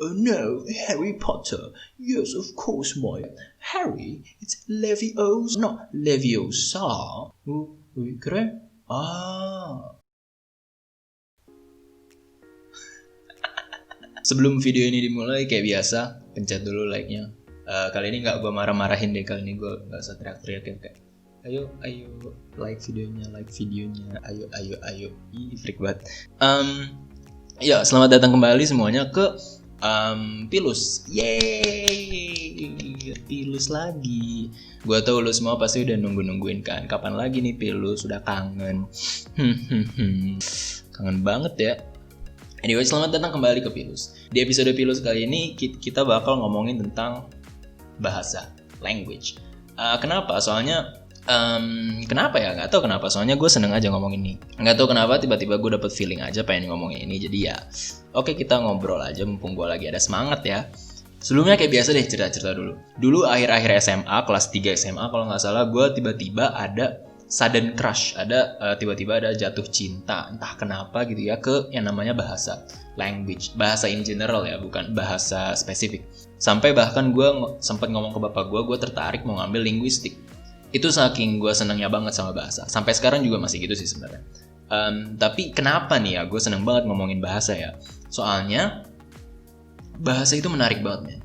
Oh no, Harry Potter. Yes, of course, my Harry. It's Leviosa, not Leviosa. Keren. Sebelum video ini dimulai, kayak biasa, pencet dulu like-nya. Kali ini nggak gue marah-marahin deh, kali ini gue nggak usah teriak-teriak kayak ayo like videonya, ayo. Ih, freak banget. Ya, selamat datang kembali semuanya ke Pilus. Yeay, Pilus lagi. Gua tahu lu semua pasti udah nungguin kan. Kapan lagi nih Pilus? Sudah kangen. Kangen banget ya. Anyway, selamat datang kembali ke Pilus. Di episode Pilus kali ini kita bakal ngomongin tentang bahasa, language. Kenapa? Soalnya kenapa ya? Gak tau kenapa. Soalnya gue seneng aja ngomongin ini. Gak tau kenapa tiba-tiba gue dapet feeling aja pengen ngomongin ini. Jadi ya, oke, kita ngobrol aja mumpung gue lagi ada semangat ya. Sebelumnya kayak biasa deh cerita-cerita dulu. Dulu akhir-akhir SMA, kelas 3 SMA kalau nggak salah, gue tiba-tiba ada sudden crush, tiba-tiba ada jatuh cinta, entah kenapa gitu ya, ke yang namanya bahasa, language, bahasa in general ya, bukan bahasa spesifik. Sampai bahkan gue sempat ngomong ke bapak gue tertarik mau ngambil linguistik. Itu saking gue senengnya banget sama bahasa. Sampai sekarang juga masih gitu sih sebenarnya. Tapi kenapa nih ya gue seneng banget ngomongin bahasa ya? Soalnya bahasa itu menarik banget, man.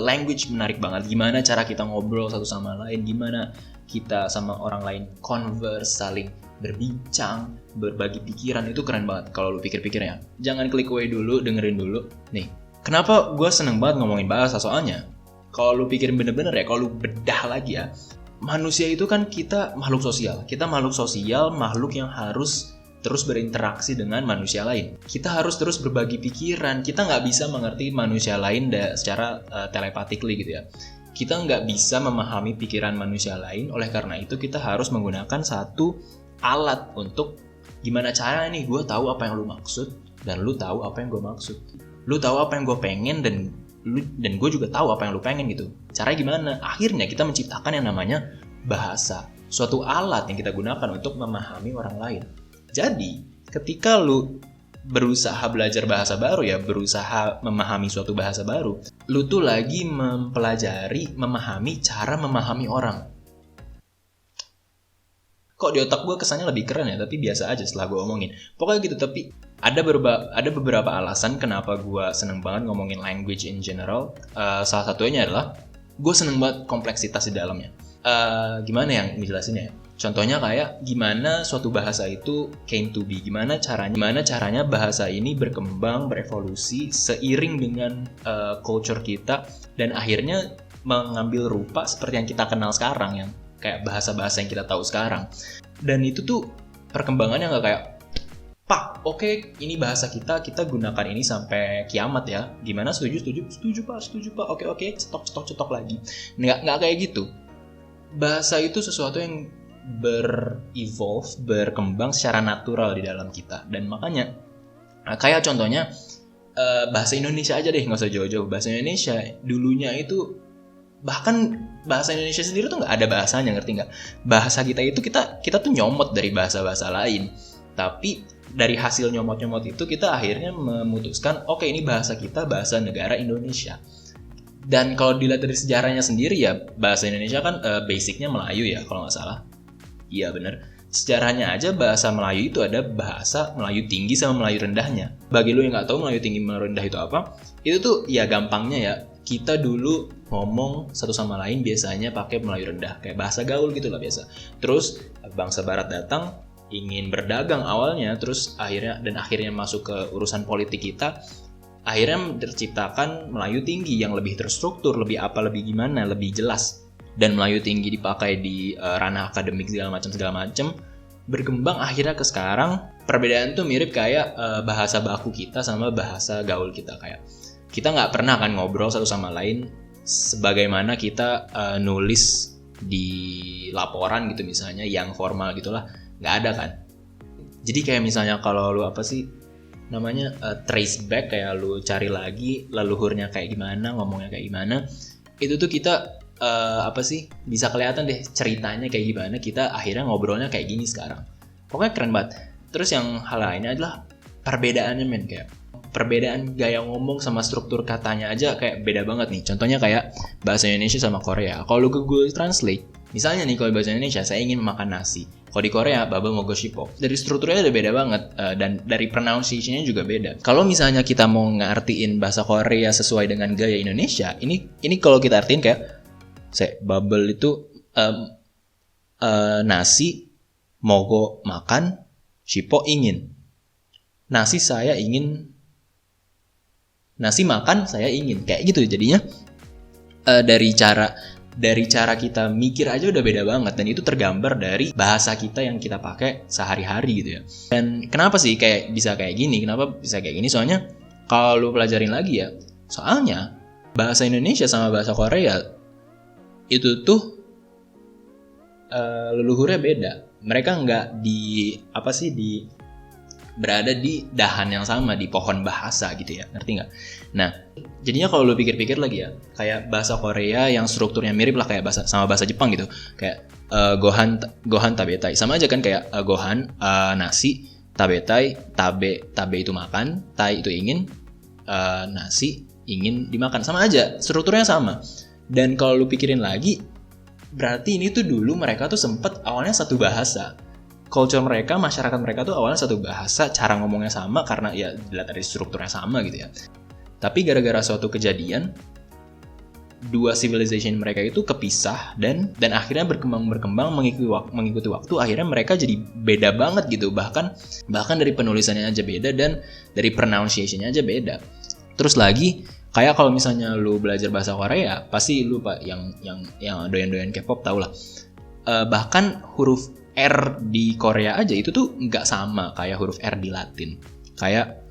Language menarik banget. Gimana cara kita ngobrol satu sama lain, gimana kita sama orang lain converse, saling berbincang, berbagi pikiran, itu keren banget kalau lu pikir-pikir ya. Jangan klik away dulu, dengerin dulu. Nih, kenapa gue seneng banget ngomongin bahasa? Soalnya kalau lu pikirin bener-bener ya, kalau lu bedah lagi ya, manusia itu kan kita makhluk sosial. Kita makhluk sosial, makhluk yang harus terus berinteraksi dengan manusia lain. Kita harus terus berbagi pikiran. Kita nggak bisa mengerti manusia lain secara telepathically gitu ya. Kita nggak bisa memahami pikiran manusia lain. Oleh karena itu kita harus menggunakan satu alat untuk gimana cara nih gue tahu apa yang lu maksud dan lu tahu apa yang gue maksud. Lu tahu apa yang gue pengen dan gue juga tahu apa yang lu pengen gitu. Caranya gimana? Akhirnya kita menciptakan yang namanya bahasa, suatu alat yang kita gunakan untuk memahami orang lain. Jadi ketika lu berusaha belajar bahasa baru ya, berusaha memahami suatu bahasa baru, lu tuh lagi mempelajari, memahami cara memahami orang. Kok di otak gue kesannya lebih keren ya, tapi biasa aja setelah gue omongin. Pokoknya gitu, tapi ada beberapa alasan kenapa gue seneng banget ngomongin language in general. Salah satunya adalah gue seneng banget kompleksitas di dalamnya. Gimana yang dijelasinnya ya? Contohnya kayak gimana suatu bahasa itu came to be, gimana caranya bahasa ini berkembang, berevolusi seiring dengan culture kita dan akhirnya mengambil rupa seperti yang kita kenal sekarang, yang kayak bahasa-bahasa yang kita tahu sekarang. Dan itu tuh perkembangannya nggak kayak Pak, oke, ini bahasa kita gunakan ini sampai kiamat ya. Gimana, setuju Pak, oke, cetok lagi. Nggak kayak gitu. Bahasa itu sesuatu yang berevolve, berkembang secara natural di dalam kita. Dan makanya kayak contohnya bahasa Indonesia aja deh, nggak usah jauh-jauh. Bahasa Indonesia dulunya itu, bahkan bahasa Indonesia sendiri tuh nggak ada bahasanya, ngerti nggak? Bahasa kita itu kita tuh nyomot dari bahasa-bahasa lain. Tapi dari hasil nyomot-nyomot itu kita akhirnya memutuskan, oke, ini bahasa kita, bahasa negara Indonesia. Dan kalau dilihat dari sejarahnya sendiri ya, bahasa Indonesia kan basicnya Melayu ya kalau nggak salah. Iya benar. Sejarahnya aja bahasa Melayu itu ada bahasa Melayu tinggi sama Melayu rendahnya. Bagi lu yang nggak tahu Melayu tinggi Melayu rendah itu apa, itu tuh ya gampangnya ya, kita dulu ngomong satu sama lain biasanya pakai Melayu rendah, kayak bahasa gaul gitu lah biasa. Terus bangsa Barat datang ingin berdagang awalnya, terus akhirnya masuk ke urusan politik kita. Akhirnya terciptakan Melayu tinggi yang lebih terstruktur, lebih gimana, lebih jelas. Dan Melayu tinggi dipakai di ranah akademik segala macam, berkembang akhirnya ke sekarang. Perbedaan tuh mirip kayak bahasa baku kita sama bahasa gaul kita. Kayak kita nggak pernah kan ngobrol satu sama lain sebagaimana kita nulis di laporan gitu misalnya, yang formal gitulah, nggak ada kan. Jadi kayak misalnya kalau lu trace back, kayak lu cari lagi leluhurnya kayak gimana, ngomongnya kayak gimana, itu tuh kita bisa kelihatan deh ceritanya kayak gimana, kita akhirnya ngobrolnya kayak gini sekarang. Pokoknya keren banget. Terus yang hal lainnya adalah perbedaannya, men, kayak perbedaan gaya ngomong sama struktur katanya aja kayak beda banget nih. Contohnya kayak bahasa Indonesia sama Korea. Kalau lu ke Google Translate, misalnya nih kalau bahasa Indonesia saya ingin makan nasi. Kalau di Korea baba mogo shipo. Dari strukturnya udah beda banget dan dari pronunciation-nya juga beda. Kalau misalnya kita mau ngartiin bahasa Korea sesuai dengan gaya Indonesia, ini kalau kita artiin kayak bubble itu nasi, mogo makan, shipo ingin. Nasi makan saya ingin, kayak gitu. Jadinya dari cara kita mikir aja udah beda banget, dan itu tergambar dari bahasa kita yang kita pakai sehari-hari gitu ya. Dan kenapa sih bisa kayak gini? Kenapa bisa kayak gini? Soalnya kalau lu pelajarin lagi ya, soalnya bahasa Indonesia sama bahasa Korea itu tuh leluhurnya beda. Mereka nggak berada di dahan yang sama, di pohon bahasa gitu ya, ngerti nggak? Nah, jadinya kalau lu pikir-pikir lagi ya, kayak bahasa Korea yang strukturnya mirip lah kayak sama bahasa Jepang gitu, kayak gohan tabetai, sama aja kan kayak gohan nasi, tabetai tabe itu makan, tai itu ingin, nasi ingin dimakan, sama aja, strukturnya sama. Dan kalau lu pikirin lagi, berarti ini tuh dulu mereka tuh sempet awalnya satu bahasa. Culture mereka, masyarakat mereka tuh awalnya satu bahasa, cara ngomongnya sama karena ya dilihat dari strukturnya sama gitu ya. Tapi gara-gara suatu kejadian, dua civilization mereka itu kepisah dan akhirnya berkembang mengikuti waktu, akhirnya mereka jadi beda banget gitu. Bahkan dari penulisannya aja beda dan dari pronunciation-nya aja beda. Terus lagi kayak kalau misalnya lu belajar bahasa Korea, pasti lu Pak yang doyan-doyan K-pop tau lah. Bahkan huruf R di Korea aja itu tuh nggak sama kayak huruf R di Latin. Kayak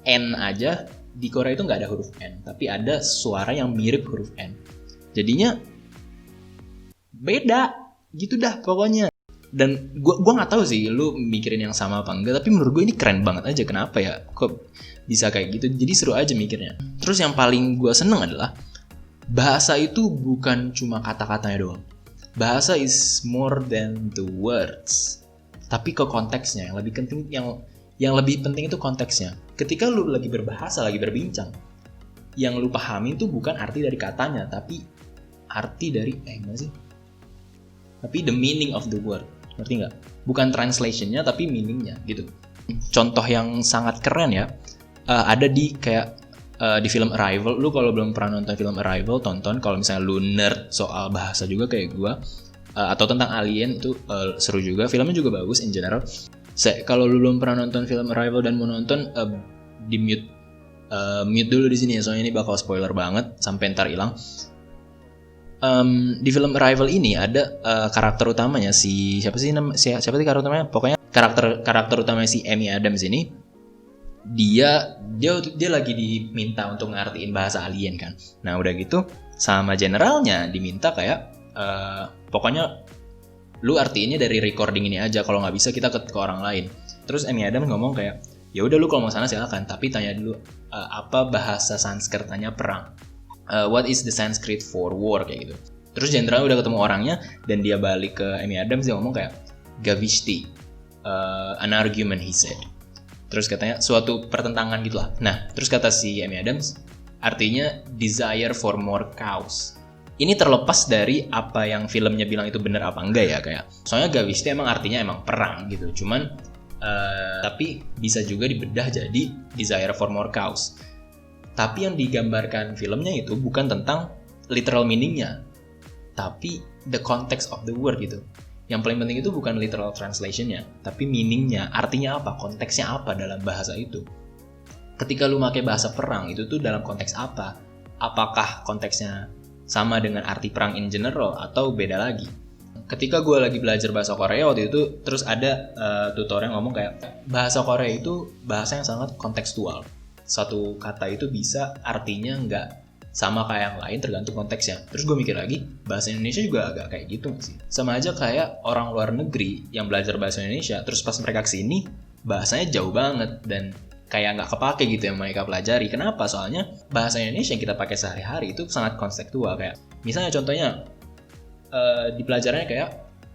N aja di Korea itu nggak ada huruf N, tapi ada suara yang mirip huruf N. Jadinya beda gitu dah pokoknya. Dan gue nggak tahu sih lu mikirin yang sama apa enggak, tapi menurut gue ini keren banget aja. Kenapa ya kok bisa kayak gitu? Jadi seru aja mikirnya. Terus yang paling gue seneng adalah bahasa itu bukan cuma kata-katanya doang. Bahasa is more than the words. Tapi ke konteksnya yang lebih penting, yang lebih penting itu konteksnya. Ketika lu lagi berbahasa, lagi berbincang, yang lu pahami itu bukan arti dari katanya, tapi arti dari gimana sih? Tapi the meaning of the word. Ngerti nggak? Bukan translationnya tapi meaningnya gitu. Contoh yang sangat keren ya, ada di kayak di film Arrival. Lu kalau belum pernah nonton film Arrival, tonton. Kalau misalnya lu nerd soal bahasa juga kayak gua, atau tentang alien, itu seru juga. Filmnya juga bagus in general. Kalau lu belum pernah nonton film Arrival dan mau nonton, di mute dulu di sini ya, soalnya ini bakal spoiler banget sampai ntar hilang. Di film Arrival ini ada karakter utamanya siapa sih karakter utamanya? Pokoknya karakter utamanya si Amy Adams ini, dia lagi diminta untuk ngertiin bahasa alien kan. Nah udah gitu sama generalnya diminta kayak pokoknya lu artiinnya dari recording ini aja, kalau nggak bisa kita ke orang lain. Terus Amy Adams ngomong kayak, ya udah lu kalau mau sana silakan, tapi tanya dulu apa bahasa Sanskertanya perang. What is the Sanskrit for war, kayak gitu. Terus generalnya udah ketemu orangnya dan dia balik ke Amy Adams, dia ngomong kayak Gavishti, an argument he said. Terus katanya suatu pertentangan gitulah. Nah, terus kata si Amy Adams, artinya desire for more cows. Ini terlepas dari apa yang filmnya bilang itu benar apa enggak ya, kayak. Soalnya Gavishti emang artinya emang perang gitu. Cuman tapi bisa juga dibedah jadi desire for more cows. Tapi yang digambarkan filmnya itu bukan tentang literal meaningnya, tapi the context of the word gitu. Yang paling penting itu bukan literal translationnya, tapi meaningnya, artinya apa, konteksnya apa dalam bahasa itu. Ketika lu pakai bahasa perang, itu tuh dalam konteks apa? Apakah konteksnya sama dengan arti perang in general atau beda lagi? Ketika gue lagi belajar bahasa Korea waktu itu, terus ada tutor yang ngomong kayak, bahasa Korea itu bahasa yang sangat kontekstual. Satu kata itu bisa artinya nggak sama kayak yang lain tergantung konteksnya. Terus gue mikir lagi, bahasa Indonesia juga agak kayak gitu nggak sih? Sama aja kayak orang luar negeri yang belajar bahasa Indonesia, terus pas mereka kesini, bahasanya jauh banget dan kayak nggak kepake gitu yang mereka pelajari. Kenapa? Soalnya bahasa Indonesia yang kita pakai sehari-hari itu sangat konseptual. Kayak misalnya contohnya, di pelajarannya kayak,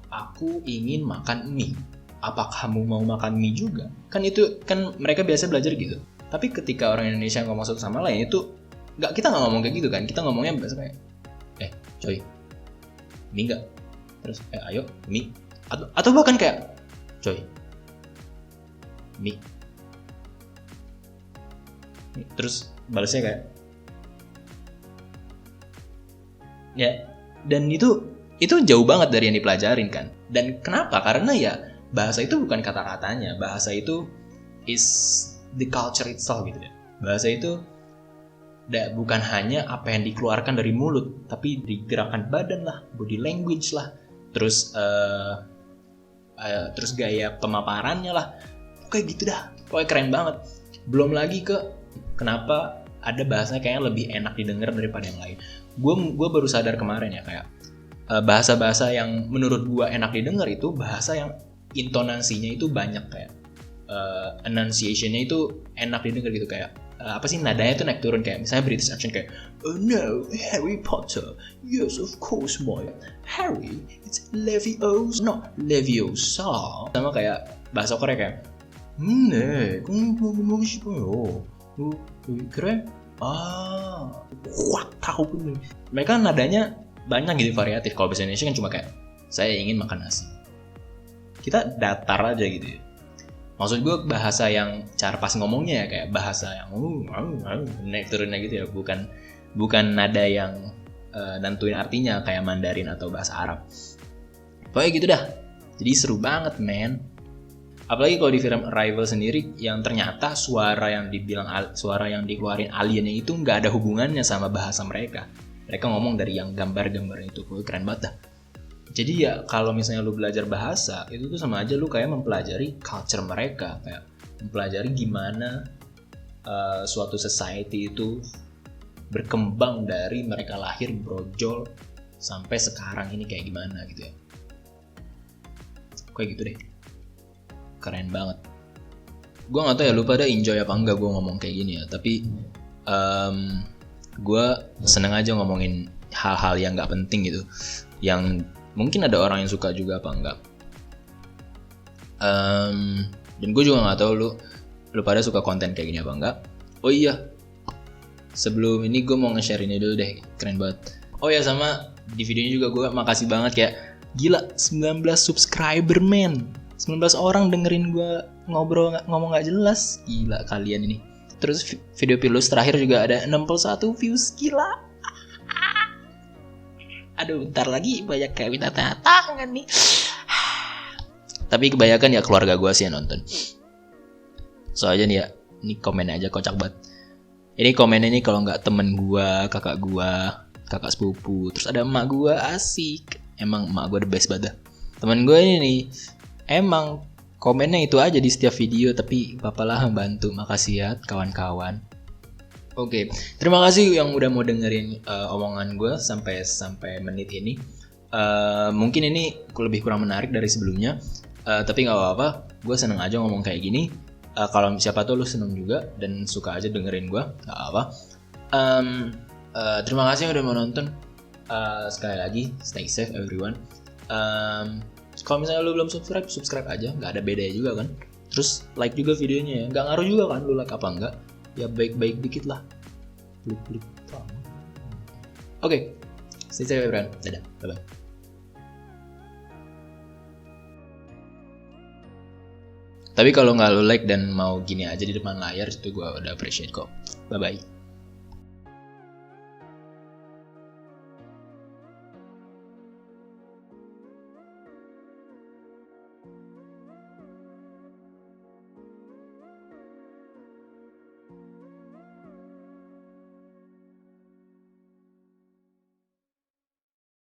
aku ingin makan mie. Apa kamu mau makan mie juga? Kan itu kan mereka biasa belajar gitu. Tapi ketika orang Indonesia ngomong satu sama lain itu kita nggak ngomong kayak gitu kan. Kita ngomongnya biasa kayak coy, mie nggak? Terus ayo mie. Atau bahkan kayak coy, mie. Terus balasnya kayak ya. Dan itu jauh banget dari yang dipelajarin kan. Dan kenapa? Karena ya bahasa itu bukan kata-katanya. Bahasa itu is the culture itself gitu ya. Bahasa itu bukan hanya apa yang dikeluarkan dari mulut, tapi di gerakan badan lah, body language lah, terus gaya pemaparannya lah, kayak gitu dah. Pokoknya keren banget. Belum lagi ke kenapa ada bahasanya kayaknya lebih enak didengar daripada yang lain. Gue baru sadar kemarin ya, kayak bahasa-bahasa yang menurut gue enak didengar itu bahasa yang intonasinya itu banyak, kayak enunciation-nya itu enak didengar gitu, kayak nadanya tuh naik turun, kayak misalnya British accent kayak oh no, Harry Potter, yes of course boy, Harry, it's Leviosa, not Leviosa. Sama kayak bahasa Korea kayak keren, tahu pun. Mereka nadanya banyak gitu, variatif. Kalau bahasa Indonesia kan cuma kayak saya ingin makan nasi, kita datar aja gitu ya. Maksud gue bahasa yang cara pas ngomongnya ya, kayak bahasa yang naik turunnya gitu ya, bukan nada yang nentuin artinya kayak Mandarin atau bahasa Arab. Pokoknya gitu dah. Jadi seru banget, man. Apalagi kalau di film Arrival sendiri, yang ternyata suara yang dikeluarin aliennya itu nggak ada hubungannya sama bahasa mereka. Mereka ngomong dari yang gambar-gambarnya itu. Keren banget dah. Jadi ya kalau misalnya lu belajar bahasa, itu tuh sama aja lu kayak mempelajari culture mereka, kayak mempelajari gimana suatu society itu berkembang dari mereka lahir brojol sampai sekarang ini kayak gimana gitu ya. Kayak gitu deh. Keren banget. Gue gak tau ya lu pada enjoy apa enggak gue ngomong kayak gini ya, tapi gue seneng aja ngomongin hal-hal yang gak penting gitu, yang mungkin ada orang yang suka juga apa enggak. Dan gue juga gak tahu lu pada suka konten kayak gini apa enggak. Oh iya, sebelum ini gue mau nge-share ini dulu deh, keren banget. Oh ya, sama di videonya juga gue makasih banget, kayak gila 19 subscriber men, 19 orang dengerin gue ngomong gak jelas. Gila kalian ini. Terus video Pilus terakhir juga ada 61 views, gila. Aduh, bentar lagi banyak kayak minta tanda tangan nih. Tapi kebanyakan ya keluarga gue sih yang nonton. Soalnya nih ya, ini komen aja kocak banget. Ini komennya nih kalau nggak temen gue, kakak sepupu, terus ada emak gue, asik. Emang emak gue the best banget dah. Temen gue ini nih, emang komennya itu aja di setiap video, tapi bapalah membantu. Makasih ya kawan-kawan. Oke, terima kasih yang udah mau dengerin omongan gue sampai menit ini. Mungkin ini lebih kurang menarik dari sebelumnya, tapi nggak apa-apa. Gue seneng aja ngomong kayak gini. Kalau siapa tuh lu seneng juga dan suka aja dengerin gue, nggak apa-apa. Terima kasih yang udah mau nonton. Sekali lagi, stay safe everyone. Kalau misalnya lu belum subscribe aja, nggak ada bedanya juga kan. Terus like juga videonya ya, nggak ngaruh juga kan lu like apa enggak. Ya baik-baik dikit lah. Klik. Oke. Stay safe everyone. Dadah. Bye-bye. Tapi kalau nggak lu like dan mau gini aja di depan layar, itu gue udah appreciate kok. Bye-bye.